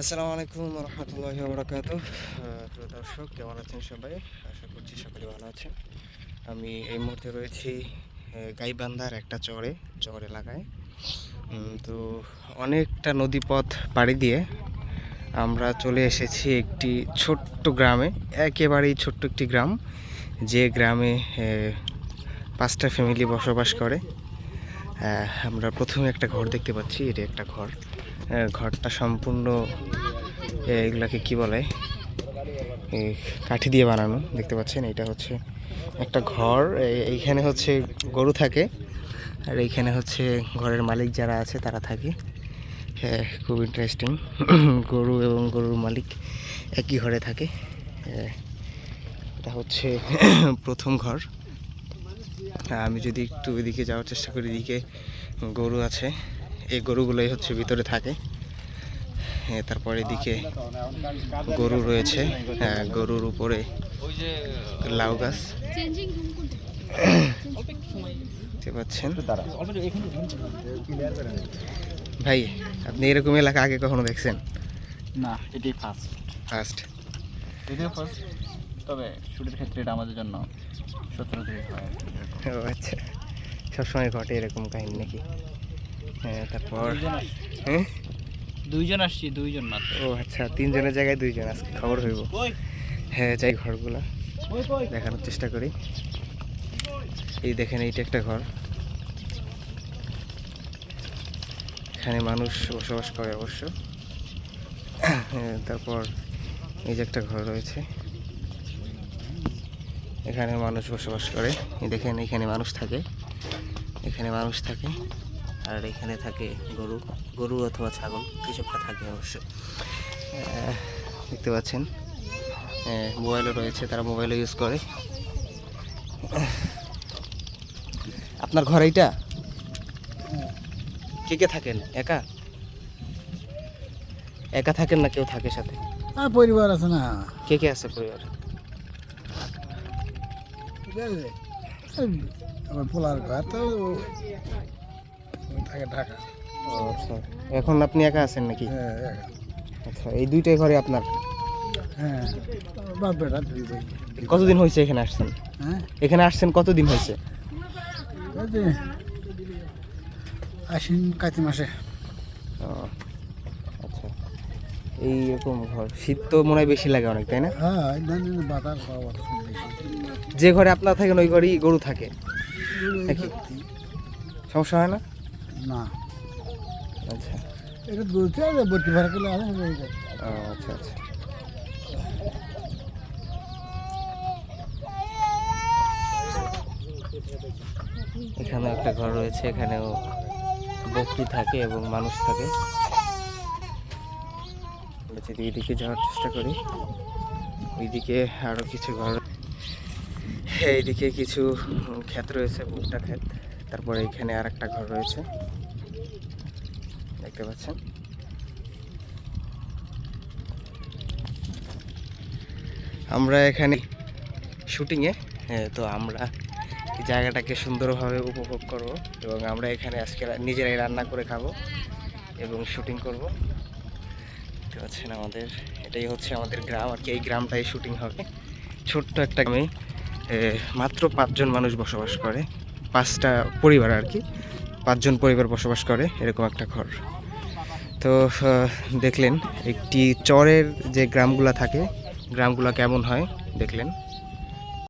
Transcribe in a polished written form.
আসসালামু আলাইকুম রহমতুল্লাহি ওয়া বারাকাতুহু। প্রিয় দর্শক, কেমন আছেন সবাই? আশা করছি সকলে ভালো আছেন। আমি এই মুহূর্তে রয়েছি গাইবান্ধার একটা চর এলাকায়। তো অনেকটা নদীপথ পাড়ি দিয়ে আমরা চলে এসেছি একটি ছোট্ট গ্রামে, একেবারেই ছোট্ট একটি গ্রাম, যে গ্রামে 5টা ফ্যামিলি বসবাস করে। আমরা প্রথমে একটা ঘর দেখতে পাচ্ছি, এটি একটা ঘর। ঘরটা সম্পূর্ণ এগুলাকে কি বলে, এই কাঠি দিয়ে বানানো। দেখতে পাচ্ছেন, এটা হচ্ছে একটা ঘর। এইখানে হচ্ছে গরু থাকে, আর এইখানে হচ্ছে ঘরের মালিক যারা আছে তারা থাকে। হ্যাঁ, খুব ইন্টারেস্টিং। গরু এবং গরুর মালিক একই ঘরে থাকে। এটা হচ্ছে প্রথম ঘর। আমি যদি একটু ওইদিকে যাওয়ার চেষ্টা করি, এদিকে গরু আছে, এই গরুগুলোই হচ্ছে ভিতরে থাকে। তারপর এদিকে গরু রয়েছে, গরুর উপরে লাউ গাছ দেখতে পাচ্ছেন। ভাই, আপনি এরকম এলাকা আগে কখনো দেখছেন? না, এটাই ফার্স্ট। ফার্স্ট? যদিও ফার্স্ট, তবে শুটের ক্ষেত্রে এটা আমাদের জন্য 17 হয়। ও আচ্ছা, সবসময় ঘটে এরকম কাহিনী নাকি? হ্যাঁ, তারপর হ্যাঁ, দুইজন আসছি, দুইজন মাত্র। ও আচ্ছা, 3 জনের জায়গায় 2 জন, আজকে খবর হইব। হ্যাঁ, যাই ঘরগুলা দেখানোর চেষ্টা করি। এই দেখেন, এইটা একটা ঘর, এখানে মানুষ বসবাস করে অবশ্য। তারপর এই যে একটা ঘর রয়েছে, এখানে মানুষ বসবাস করে। এই দেখেন, এখানে মানুষ থাকে, এখানে মানুষ থাকে, আর এখানে থাকে গরু, গরু অথবা ছাগল, কিছু একটা থাকে অবশ্য। দেখতে পাচ্ছেন, মোবাইলও রয়েছে, তারা মোবাইলও ইউজ করে। আপনার ঘর এইটা? কে কে থাকেন? একা একা থাকেন না কেউ থাকে সাথে? পরিবার আছে না, কে কে আছে পরিবার? আমার পোলার ঘর তো থাকে ঢাকা। ও আচ্ছা, এখন আপনি একা আছেন নাকি? হ্যাঁ একা। আচ্ছা, এই দুইটাই ঘরে আপনার? হ্যাঁ, বাপ বেটা দুই ভাই। কতদিন হয়েছে এখানে আসছেন? হ্যাঁ, এখানে আসছেন কতদিন হয়েছে? ওই যে আশ্বিন কাতি মাসে। ও আচ্ছা, এইরকম ঘর। শীত তো মনে হয় বেশি লাগে অনেক, তাই না? হ্যাঁ, বাতাস হওয়া বাতাস বেশি। যে ঘরে আপনার থাকেন ওই ঘরেই গরু থাকে, নাকি? সমস্যা হয় না? না, আচ্ছা। এটা বলতে হবে ভর্তি ভাড়া করলে আছে। ও আচ্ছা আচ্ছা। এখানে একটা ঘর রয়েছে, এখানেও বকরি থাকে এবং মানুষ থাকে। আমরা যদি এইদিকে যাওয়ার চেষ্টা করি, ওইদিকে আরও কিছু ঘর, এইদিকে কিছু ক্ষেত রয়েছে, ভুট্টা ক্ষেত। তারপরে এখানে আর একটা ঘর রয়েছে, দেখতে পাচ্ছেন। আমরা এখানে শুটিংয়ে, তো আমরা এই জায়গাটাকে সুন্দরভাবে উপভোগ করব, এবং আমরা এখানে আজকে নিজেরাই রান্না করে খাবো এবং শুটিং করব। দেখতে পাচ্ছেন, আমাদের এটাই হচ্ছে আমাদের গ্রাম আর কি। এই গ্রামটাই শুটিং হবে। ছোট্ট একটা গ্রামে মাত্র 5 জন মানুষ বসবাস করে, 5টা পরিবার আর কি, 5 জন পরিবার বসবাস করে এরকম একটা ঘর। তো দেখলেন একটি চরের যে গ্রামগুলা থাকে, গ্রামগুলা কেমন হয় দেখলেন।